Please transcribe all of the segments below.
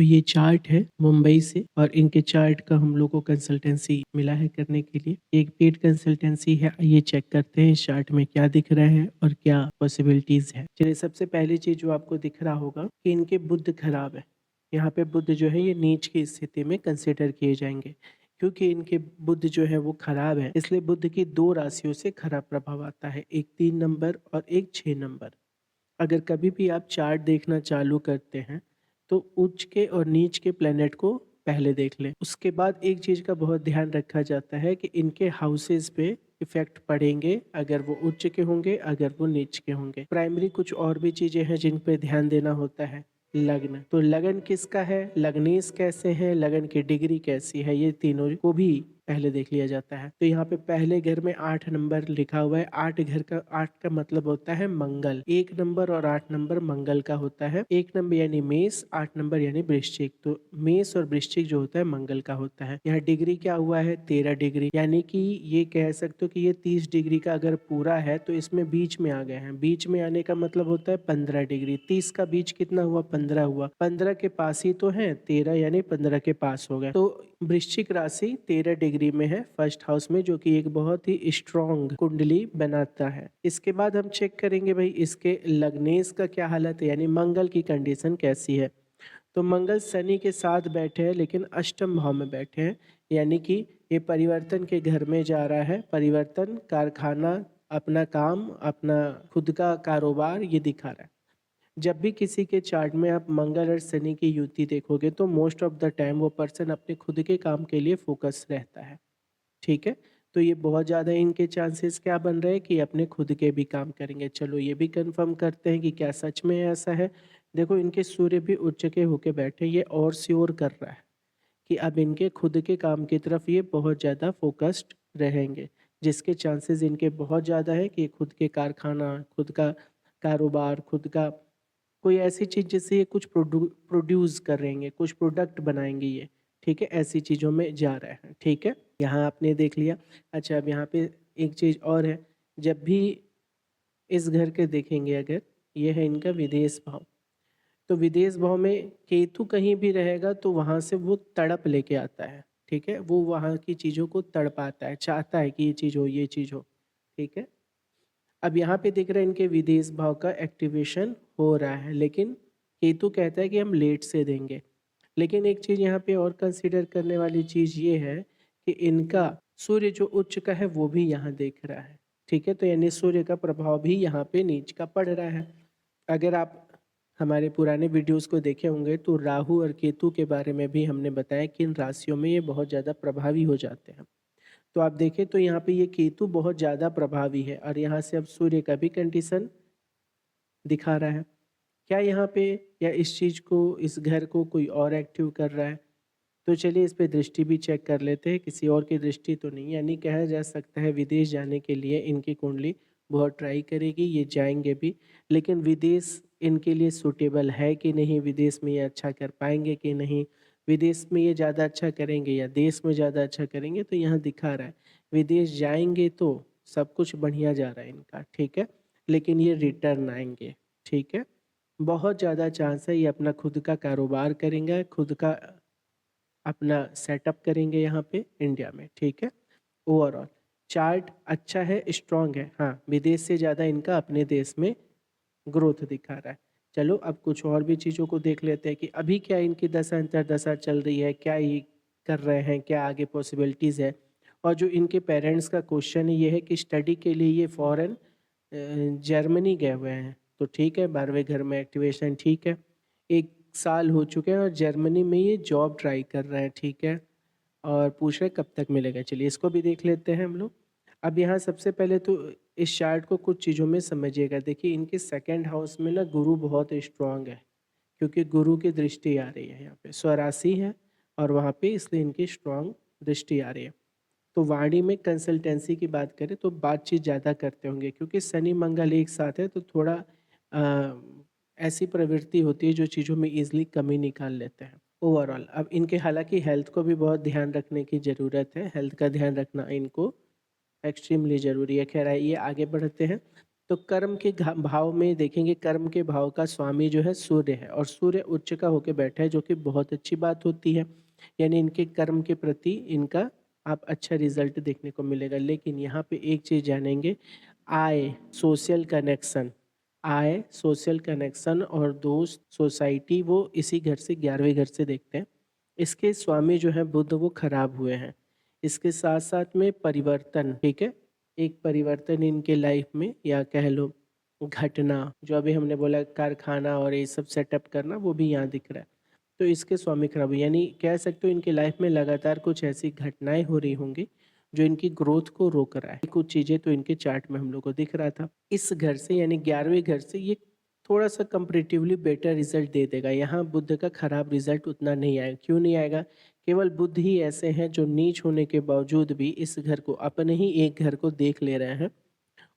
तो ये चार्ट है मुंबई से और इनके चार्ट का हम लोग को कंसल्टेंसी मिला है करने के लिए। एक पेड कंसल्टेंसी है। ये चेक करते हैं इस चार्ट में क्या दिख रहा है और क्या पॉसिबिलिटीज है। चलिए सबसे पहली चीज जो आपको दिख रहा होगा कि इनके बुध खराब है। यहाँ पे बुध जो है ये नीच की स्थिति में कंसिडर किए जाएंगे क्योंकि इनके बुध जो है वो खराब है, इसलिए बुध की दो राशियों से खराब प्रभाव आता है, एक 3 नंबर और एक 6 नंबर। अगर कभी भी आप चार्ट देखना चालू करते हैं तो उच्च के और नीच के प्लेनेट को पहले देख लें। उसके बाद एक चीज का बहुत ध्यान रखा जाता है कि इनके हाउसेस पे इफेक्ट पड़ेंगे, अगर वो उच्च के होंगे अगर वो नीच के होंगे। प्राइमरी कुछ और भी चीजें हैं जिन पे ध्यान देना होता है। लग्न, तो लगन किसका है, लग्नेश कैसे है, लगन की डिग्री कैसी है, ये तीनों को भी पहले देख लिया जाता है। तो यहाँ पे पहले घर में 8 नंबर लिखा हुआ है। 8 का मतलब होता है मंगल। 1 नंबर और 8 नंबर मंगल का होता है। 1 नंबर यानी मेष, 8 नंबर यानी वृश्चिक। तो मेष और वृश्चिक जो होता है मंगल का होता है। यहाँ डिग्री क्या हुआ है, 13 डिग्री, यानी कि ये कह सकते हो कि ये 30 डिग्री का अगर पूरा है तो इसमें बीच में आ गए हैं। बीच में आने का मतलब होता है 15 डिग्री। 30 का बीच कितना हुआ, 15 हुआ। 15 के पास ही तो है 13, यानी 15 के पास हो गए। तो वृश्चिक राशि 13 डिग्री में है फर्स्ट हाउस में, जो कि एक बहुत ही स्ट्रॉन्ग कुंडली बनाता है। इसके बाद हम चेक करेंगे भाई इसके लग्नेश का क्या हालत है, यानी मंगल की कंडीशन कैसी है। तो मंगल शनि के साथ बैठे हैं लेकिन अष्टम भाव में बैठे हैं, यानी कि ये परिवर्तन के घर में जा रहा है। परिवर्तन, कारखाना, अपना काम, अपना खुद का कारोबार, ये दिखा रहा है। जब भी किसी के चार्ट में आप मंगल और शनि की युति देखोगे तो मोस्ट ऑफ द टाइम वो पर्सन अपने खुद के काम के लिए फोकस रहता है। ठीक है, तो ये बहुत ज़्यादा इनके चांसेस क्या बन रहे हैं कि अपने खुद के भी काम करेंगे। चलो ये भी कंफर्म करते हैं कि क्या सच में ऐसा है। देखो इनके सूर्य भी उच्च के होके बैठे, ये और श्योर कर रहा है कि अब इनके खुद के काम की तरफ ये बहुत ज़्यादा फोकस्ड रहेंगे, जिसके चांसेस इनके बहुत ज़्यादा है कि खुद के कारखाना, खुद का कारोबार, खुद का कोई ऐसी चीज़ जिससे ये कुछ प्रोड्यूस करेंगे, कुछ प्रोडक्ट बनाएंगे ये। ठीक है, ऐसी चीज़ों में जा रहे हैं। ठीक है, यहाँ आपने देख लिया। अच्छा, अब यहाँ पे एक चीज़ और है। जब भी इस घर के देखेंगे, अगर ये है इनका विदेश भाव, तो विदेश भाव में केतु कहीं भी रहेगा तो वहाँ से वो तड़प लेके आता है। ठीक है, वो वहाँ की चीज़ों को तड़पाता है, चाहता है कि ये चीज़ हो, ये चीज़ हो। ठीक है, अब यहाँ पे दिख रहा है इनके विदेश भाव का एक्टिवेशन हो रहा है, लेकिन केतु कहता है कि हम लेट से देंगे। लेकिन एक चीज़ यहाँ पे और कंसीडर करने वाली चीज़ ये है कि इनका सूर्य जो उच्च का है वो भी यहाँ देख रहा है। ठीक है, तो यानी सूर्य का प्रभाव भी यहाँ पे नीच का पड़ रहा है। अगर आप हमारे पुराने वीडियोस को देखे होंगे तो राहु और केतु के बारे में भी हमने बताया कि इन राशियों में ये बहुत ज़्यादा प्रभावी हो जाते हैं। तो आप देखें तो यहाँ पे ये केतु बहुत ज़्यादा प्रभावी है और यहाँ से अब सूर्य का भी कंडीशन दिखा रहा है। क्या यहाँ पे या इस चीज़ को, इस घर को कोई और एक्टिव कर रहा है? तो चलिए इस पे दृष्टि भी चेक कर लेते हैं। किसी और की दृष्टि तो नहीं, यानी कहा जा सकता है विदेश जाने के लिए इनकी कुंडली बहुत ट्राई करेगी, ये जाएंगे भी। लेकिन विदेश इनके लिए सूटेबल है कि नहीं, विदेश में ये अच्छा कर पाएंगे कि नहीं, विदेश में ये ज़्यादा अच्छा करेंगे या देश में ज़्यादा अच्छा करेंगे, तो यहाँ दिखा रहा है विदेश जाएंगे तो सब कुछ बढ़िया जा रहा है इनका। ठीक है, लेकिन ये रिटर्न आएंगे। ठीक है, बहुत ज़्यादा चांस है ये अपना खुद का कारोबार करेंगे, खुद का अपना सेटअप करेंगे यहाँ पे इंडिया में। ठीक है, ओवरऑल चार्ट अच्छा है, स्ट्रांग है। हाँ, विदेश से ज़्यादा इनका अपने देश में ग्रोथ दिखा रहा है। चलो अब कुछ और भी चीज़ों को देख लेते हैं कि अभी क्या इनकी दशा अंतर्दशा चल रही है, क्या ये कर रहे हैं, क्या आगे पॉसिबिलिटीज़ है। और जो इनके पेरेंट्स का क्वेश्चन है ये है कि स्टडी के लिए ये फॉरेन जर्मनी गए हुए हैं। तो ठीक है, 12वें घर में एक्टिवेशन ठीक है। 1 साल हो चुके हैं और जर्मनी में ये जॉब ट्राई कर रहे हैं। ठीक है, और पूछ रहे कब तक मिलेगा। चलिए इसको भी देख लेते हैं हम लोग। अब यहाँ सबसे पहले तो इस चार्ट को कुछ चीज़ों में समझिएगा। देखिए इनके सेकंड हाउस में ना गुरु बहुत स्ट्रांग है, क्योंकि गुरु की दृष्टि आ रही है यहाँ पे, स्वराशि है और वहाँ पे इसलिए इनकी स्ट्रांग दृष्टि आ रही है। तो वाणी में कंसल्टेंसी की बात करें तो बातचीत ज़्यादा करते होंगे, क्योंकि शनि मंगल एक साथ है तो थोड़ा ऐसी प्रवृत्ति होती है जो चीज़ों में ईजिली कमी निकाल लेते हैं ओवरऑल। अब इनके हालांकि हेल्थ को भी बहुत ध्यान रखने की ज़रूरत है, हेल्थ का ध्यान रखना इनको एक्सट्रीमली ज़रूरी है। खैर आइए आगे बढ़ते हैं। तो कर्म के भाव में देखेंगे, कर्म के भाव का स्वामी जो है सूर्य है और सूर्य उच्च का होकर बैठा है, जो कि बहुत अच्छी बात होती है। यानी इनके कर्म के प्रति इनका आप अच्छा रिजल्ट देखने को मिलेगा। लेकिन यहाँ पे एक चीज जानेंगे, आय सोशल कनेक्शन, आय सोशल कनेक्शन और दोस्त सोसाइटी वो इसी घर से 11वें घर से देखते हैं। इसके स्वामी जो है बुध वो खराब हुए हैं। इसके साथ साथ में परिवर्तन, ठीक है, एक परिवर्तन इनके लाइफ में या कह लो घटना, जो अभी हमने बोला कारखाना और ये सब सेटअप करना, वो भी यहाँ दिख रहा है। तो इसके स्वामी खराब हुए, यानी कह सकते हो इनके लाइफ में लगातार कुछ ऐसी घटनाएं हो रही होंगी जो इनकी ग्रोथ को रोक रहा है। कुछ चीजें तो इनके चार्ट में हम लोग को दिख रहा था। इस घर से यानी 11वें घर से ये थोड़ा सा कंपेरेटिवली बेटर रिजल्ट दे देगा। यहाँ बुध का खराब रिजल्ट उतना नहीं आएगा। क्यों नहीं आएगा? केवल बुध ही ऐसे हैं जो नीच होने के बावजूद भी इस घर को, अपने ही एक घर को देख ले रहे हैं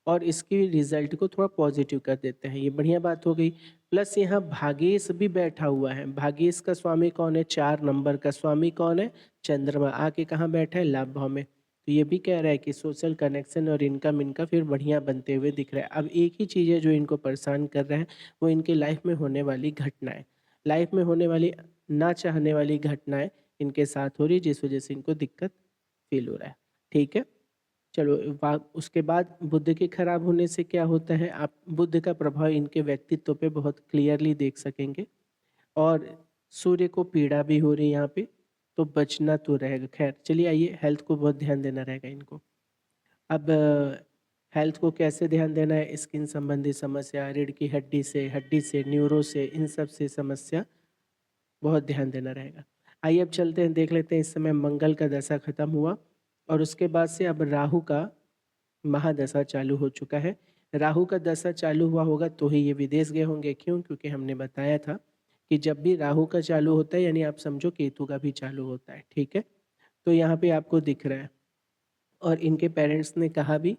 और इसकी रिजल्ट को थोड़ा पॉजिटिव कर देते हैं। ये बढ़िया बात हो गई। प्लस यहाँ भागेश भी बैठा हुआ है। भागेश का स्वामी कौन है? 4 नंबर का स्वामी कौन है? चंद्रमा। आके कहाँ बैठा है? लाभ भाव में। तो ये भी कह रहा है कि सोशल कनेक्शन और इनकम इनका फिर बढ़िया बनते हुए दिख रहा है। अब एक ही चीज़ है जो इनको परेशान कर रहा है, वो इनके लाइफ में होने वाली घटनाएं, लाइफ में होने वाली ना चाहने वाली घटनाएं इनके साथ हो रही, जिस वजह से इनको दिक्कत फील हो रहा है। ठीक है, चलो उसके बाद बुध के खराब होने से क्या होता है, आप बुध का प्रभाव इनके व्यक्तित्व पे बहुत क्लियरली देख सकेंगे। और सूर्य को पीड़ा भी हो रही है यहाँ पे, तो बचना तो रहेगा। खैर चलिए, आइए हेल्थ को बहुत ध्यान देना रहेगा इनको। अब हेल्थ को कैसे ध्यान देना है? स्किन संबंधी समस्या, रीढ़ की हड्डी से न्यूरो से, इन सब से समस्या बहुत ध्यान देना रहेगा। आइए अब चलते हैं, देख लेते हैं। इस समय मंगल का दशा खत्म हुआ और उसके बाद से अब राहु का महादशा चालू हो चुका है। राहु का दशा चालू हुआ होगा तो ही ये विदेश गए होंगे। क्यों? क्योंकि हमने बताया था कि जब भी राहु का चालू होता है यानी आप समझो केतु का भी चालू होता है। ठीक है, तो यहाँ पे आपको दिख रहा है। और इनके पेरेंट्स ने कहा भी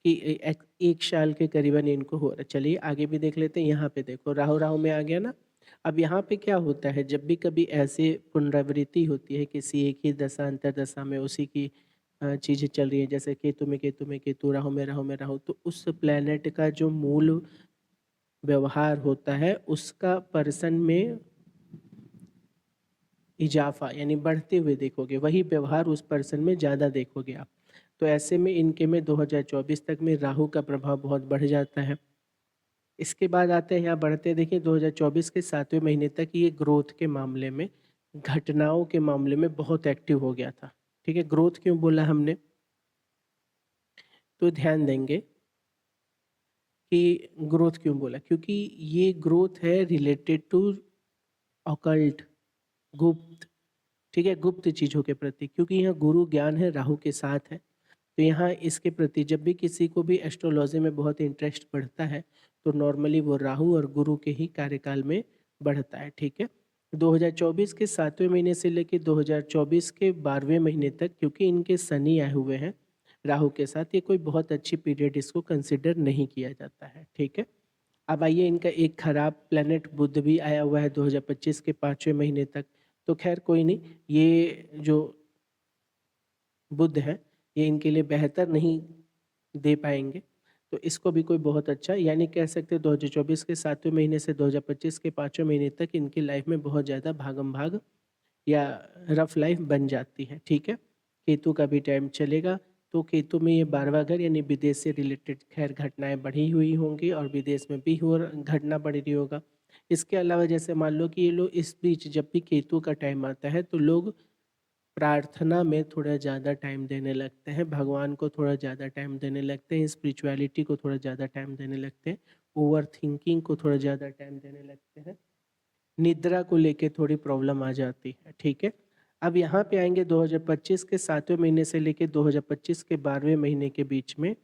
कि एक साल के करीबन इनको हो रहा है। चलिए आगे भी देख लेते हैं। यहाँ पे देखो राहु राहु में आ गया ना। अब यहाँ पे क्या होता है, जब भी कभी ऐसे पुनरावृत्ति होती है किसी एक ही दशा अंतर दशा में उसी की चीजें चल रही है, जैसे केतु में केतु, राहु में राहु, तो उस प्लेनेट का जो मूल व्यवहार होता है उसका पर्सन में इजाफा यानी बढ़ते हुए देखोगे, वही व्यवहार उस पर्सन में ज़्यादा देखोगे आप। तो ऐसे में इनके में 2024 तक में राहु का प्रभाव बहुत बढ़ जाता है। इसके बाद आते हैं यहाँ बढ़ते, देखिए 2024 के 7वें महीने तक ये ग्रोथ के मामले में, घटनाओं के मामले में बहुत एक्टिव हो गया था। ठीक है, ग्रोथ क्यों बोला हमने, तो ध्यान देंगे कि ग्रोथ क्यों बोला, क्योंकि ये ग्रोथ है रिलेटेड टू ऑकल्ट, गुप्त। ठीक है, गुप्त चीजों के प्रति, क्योंकि यहाँ गुरु ज्ञान है, राहु के साथ है। तो यहाँ इसके प्रति जब भी किसी को भी एस्ट्रोलॉजी में बहुत इंटरेस्ट बढ़ता है तो नॉर्मली वो राहु और गुरु के ही कार्यकाल में बढ़ता है। ठीक है, 2024 के 7वें महीने से लेकर 2024 के 12वें महीने तक, क्योंकि इनके शनि आए हुए हैं राहु के साथ, ये कोई बहुत अच्छी पीरियड इसको कंसिडर नहीं किया जाता है। ठीक है, अब आइए इनका एक खराब प्लेनेट बुध भी आया हुआ है 2025 के 5वें महीने तक। तो खैर कोई नहीं, ये जो बुध है ये इनके लिए बेहतर नहीं दे पाएंगे, तो इसको भी कोई बहुत अच्छा, यानी कह सकते हैं 2024 के 7वें महीने से 2025 के 5वें महीने तक इनकी लाइफ में बहुत ज़्यादा भागम भाग या रफ लाइफ बन जाती है। ठीक है, केतु का भी टाइम चलेगा, तो केतु में ये 12वां घर यानी विदेश से रिलेटेड खैर घटनाएं बढ़ी हुई होंगी और विदेश में भी हो घटना बढ़ रही होगा। इसके अलावा जैसे मान लो कि ये लोग इस बीच जब भी केतु का टाइम आता है तो लोग प्रार्थना में थोड़ा ज़्यादा टाइम देने लगते हैं, भगवान को थोड़ा ज़्यादा टाइम देने लगते हैं, स्पिरिचुअलिटी को थोड़ा ज़्यादा टाइम देने लगते हैं, ओवर थिंकिंग को थोड़ा ज़्यादा टाइम देने लगते हैं, निद्रा को लेके थोड़ी प्रॉब्लम आ जाती है। ठीक है, अब यहाँ पे आएंगे 2025 के 7वें महीने से लेके 2025 के 12वें महीने के बीच में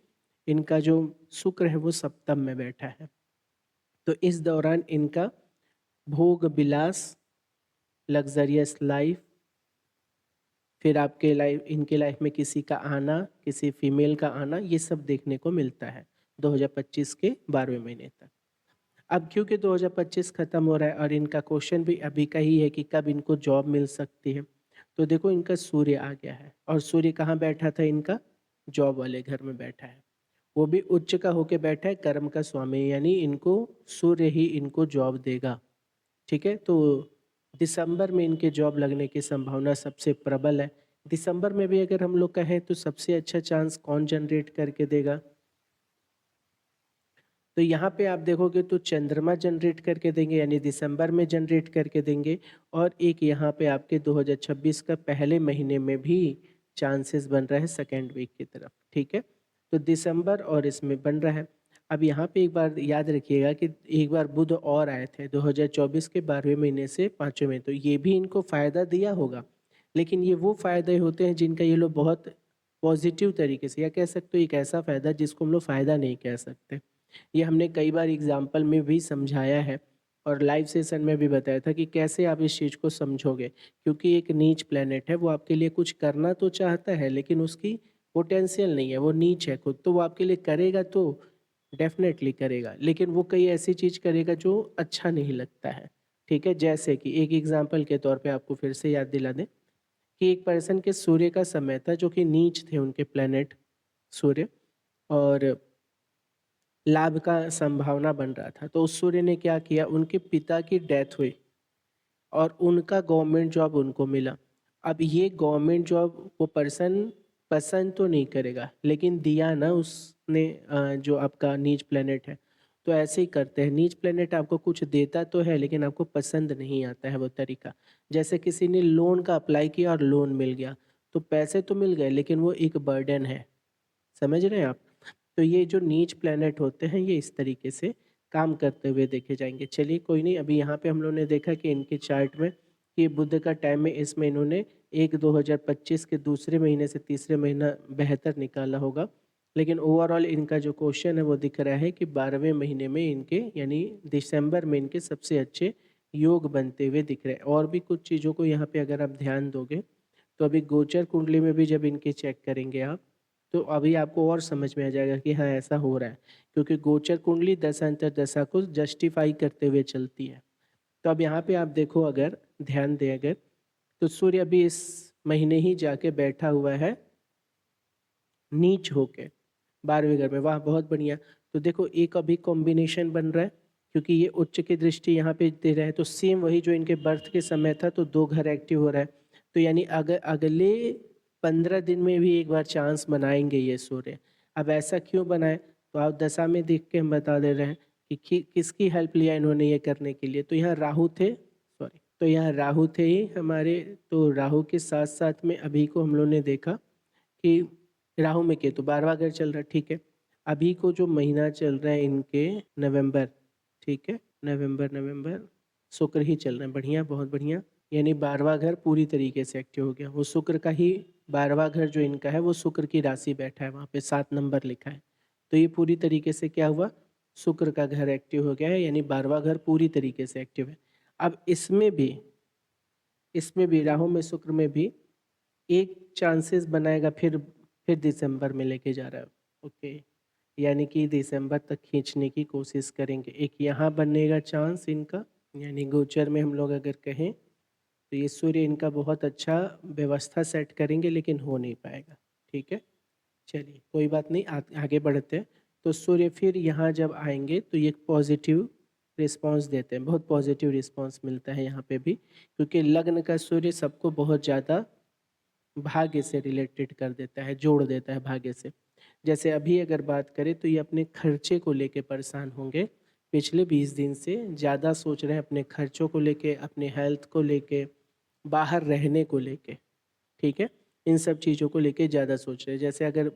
इनका जो शुक्र है वो सप्तम में बैठा है। तो इस दौरान इनका भोग विलास, लग्जरियस लाइफ, फिर आपके लाइफ, इनके लाइफ में किसी का आना, किसी फीमेल का आना, ये सब देखने को मिलता है 2025 के 12वें महीने तक। अब क्योंकि 2025 खत्म हो रहा है और इनका क्वेश्चन भी अभी का ही है कि कब इनको जॉब मिल सकती है, तो देखो इनका सूर्य आ गया है और सूर्य कहाँ बैठा था इनका? जॉब वाले घर में बैठा है। वो भी उच्च का होके बैठा है, कर्म का स्वामी, यानी इनको सूर्य ही इनको जॉब देगा। ठीक है, तो दिसंबर में इनके जॉब लगने की संभावना सबसे प्रबल है। दिसंबर में भी अगर हम लोग कहें तो सबसे अच्छा चांस कौन जनरेट करके देगा, तो यहाँ पे आप देखोगे तो चंद्रमा जनरेट करके देंगे, यानी दिसंबर में जनरेट करके देंगे। और एक यहाँ पे आपके 2026 का पहले महीने में भी चांसेस बन रहा है सेकेंड वीक की तरफ। ठीक है, तो दिसंबर और इसमें बन रहा है। अब यहाँ पे एक बार याद रखिएगा कि एक बार बुध और आए थे 2024 के 12वें महीने से 5वें महीने, तो ये भी इनको फायदा दिया होगा, लेकिन ये वो फायदे होते हैं जिनका ये लोग बहुत पॉजिटिव तरीके से, या कह सकते हो एक ऐसा फायदा जिसको हम लोग फायदा नहीं कह सकते। ये हमने कई बार एग्जाम्पल में भी समझाया है और लाइव सेशन में भी बताया था कि कैसे आप इस चीज़ को समझोगे, क्योंकि एक नीच प्लेनेट है, वो आपके लिए कुछ करना तो चाहता है लेकिन उसकी पोटेंशियल नहीं है, वो नीच है खुद, तो वो आपके लिए करेगा तो डेफिनेटली करेगा, लेकिन वो कई ऐसी चीज़ करेगा जो अच्छा नहीं लगता है। ठीक है, जैसे कि एक एग्जाम्पल के तौर पे आपको फिर से याद दिला दें कि एक पर्सन के सूर्य का समय था जो कि नीच थे उनके प्लेनेट सूर्य, और लाभ का संभावना बन रहा था, तो उस सूर्य ने क्या किया, उनके पिता की डेथ हुई और उनका गवर्नमेंट जॉब उनको मिला। अब ये गवर्नमेंट जॉब वो पर्सन पसंद तो नहीं करेगा, लेकिन दिया ना उसने, जो आपका नीच प्लेनेट है। तो ऐसे ही करते हैं, नीच प्लेनेट आपको कुछ देता तो है लेकिन आपको पसंद नहीं आता है वो तरीका। जैसे किसी ने लोन का अप्लाई किया और लोन मिल गया, तो पैसे तो मिल गए लेकिन वो एक बर्डन है, समझ रहे हैं आप। तो ये जो नीच प्लैनेट होते हैं ये इस तरीके से काम करते हुए देखे जाएंगे। चलिए कोई नहीं, अभी यहाँ पे हम लोगों ने देखा कि इनके चार्ट में कि बुध का टाइम में इसमें इन्होंने 2025 के दूसरे महीने से तीसरे महीना बेहतर निकाला होगा, लेकिन ओवरऑल इनका जो क्वेश्चन है वो दिख रहा है कि 12वें महीने में इनके, यानी दिसंबर में इनके सबसे अच्छे योग बनते हुए दिख रहे हैं। और भी कुछ चीज़ों को यहाँ पे अगर आप ध्यान दोगे तो अभी गोचर कुंडली में भी जब इनके चेक करेंगे आप, तो अभी आपको और समझ में आ जाएगा कि हाँ ऐसा हो रहा है, क्योंकि गोचर कुंडली दशांतर दशा को जस्टिफाई करते हुए चलती है। तो अब यहाँ पे आप देखो, अगर ध्यान दें अगर, तो सूर्य अभी इस महीने ही जाके बैठा हुआ है नीच होके 12वें घर में, वाह बहुत बढ़िया। तो देखो एक अभी कॉम्बिनेशन बन रहा है, क्योंकि ये उच्च की दृष्टि यहाँ पे दे रहा है, तो सेम वही जो इनके बर्थ के समय था, तो 2 घर एक्टिव हो रहा है। तो यानी अगर अगले 15 दिन में भी एक बार चांस बनाएंगे ये सूर्य। अब ऐसा क्यों बनाए, तो आप दशा में देख के हम बता दे रहे हैं कि किसकी हेल्प लिया इन्होंने ये करने के लिए। तो यहाँ राहु थे, सॉरी, तो यहाँ राहु थे ही हमारे, तो राहु के साथ साथ में अभी को हम लोग ने देखा कि राहु में केतु 12वां घर चल रहा है। ठीक है, अभी को जो महीना चल रहा है इनके नवंबर, ठीक है, नवंबर शुक्र ही चल रहा है, बढ़िया बहुत बढ़िया, यानी 12वां घर पूरी तरीके से एक्टिव हो गया। वो शुक्र का ही 12वां घर जो इनका है वो शुक्र की राशि बैठा है, वहाँ पे 7 नंबर लिखा है, तो ये पूरी तरीके से क्या हुआ, शुक्र का घर एक्टिव हो गया है, यानी 12वां घर पूरी तरीके से एक्टिव है। अब इसमें भी राहु में शुक्र में भी एक चांसेस बनाएगा, फिर दिसंबर में लेके जा रहा है। ओके, यानी कि दिसंबर तक खींचने की कोशिश करेंगे। एक यहाँ बनेगा चांस इनका, यानी गोचर में हम लोग अगर कहें तो ये सूर्य इनका बहुत अच्छा व्यवस्था सेट करेंगे, लेकिन हो नहीं पाएगा। ठीक है, चलिए कोई बात नहीं, आगे बढ़ते हैं। तो सूर्य फिर यहाँ जब आएंगे तो ये पॉजिटिव रिस्पांस देते हैं, बहुत पॉजिटिव रिस्पांस मिलता है यहाँ पे भी, क्योंकि लग्न का सूर्य सबको बहुत ज़्यादा भाग्य से रिलेटेड कर देता है, जोड़ देता है भाग्य से। जैसे अभी अगर बात करें तो ये अपने खर्चे को लेके परेशान होंगे, पिछले 20 दिन से ज़्यादा सोच रहे हैं अपने खर्चों को लेके, अपने हेल्थ को लेके, बाहर रहने को लेके। ठीक है, इन सब चीज़ों को लेके ज़्यादा सोच रहे हैं। जैसे अगर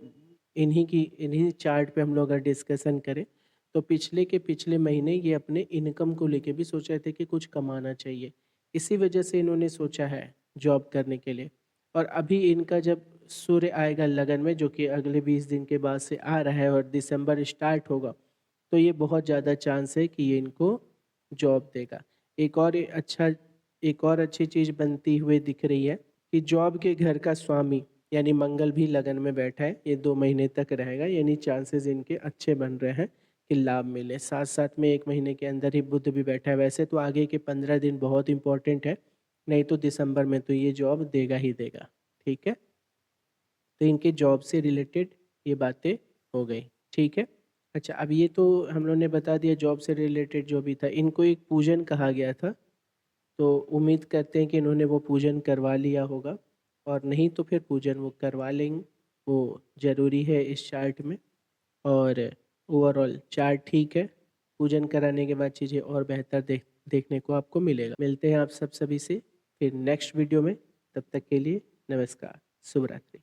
इन्हीं चार्ट पे हम लोग अगर डिस्कशन करें तो पिछले महीने ये अपने इनकम को लेके भी सोच रहे थे कि कुछ कमाना चाहिए, इसी वजह से इन्होंने सोचा है जॉब करने के लिए। और अभी इनका जब सूर्य आएगा लगन में, जो कि अगले 20 दिन के बाद से आ रहा है और दिसंबर स्टार्ट होगा, तो ये बहुत ज़्यादा चांस है कि ये इनको जॉब देगा। एक और अच्छी चीज़ बनती हुई दिख रही है कि जॉब के घर का स्वामी यानी मंगल भी लगन में बैठा है, ये 2 महीने तक रहेगा, यानी चांसेस इनके अच्छे बन रहे हैं कि लाभ मिले। साथ साथ में 1 महीने के अंदर ही बुध भी बैठा है। वैसे तो आगे के 15 दिन बहुत इंपॉर्टेंट है, नहीं तो दिसंबर में तो ये जॉब देगा ही देगा। ठीक है, तो इनके जॉब से रिलेटेड ये बातें हो गई। ठीक है। अच्छा, अब ये तो हम लोग ने बता दिया जॉब से रिलेटेड जो भी था। इनको एक पूजन कहा गया था, तो उम्मीद करते हैं कि इन्होंने वो पूजन करवा लिया होगा, और नहीं तो फिर पूजन वो करवा लेंगे, वो ज़रूरी है इस चार्ट में। और ओवरऑल चार्ट ठीक है, पूजन कराने के बाद चीज़ें और बेहतर देखने को आपको मिलेगा। मिलते हैं आप सभी से फिर नेक्स्ट वीडियो में, तब तक के लिए नमस्कार, शुभ रात्रि।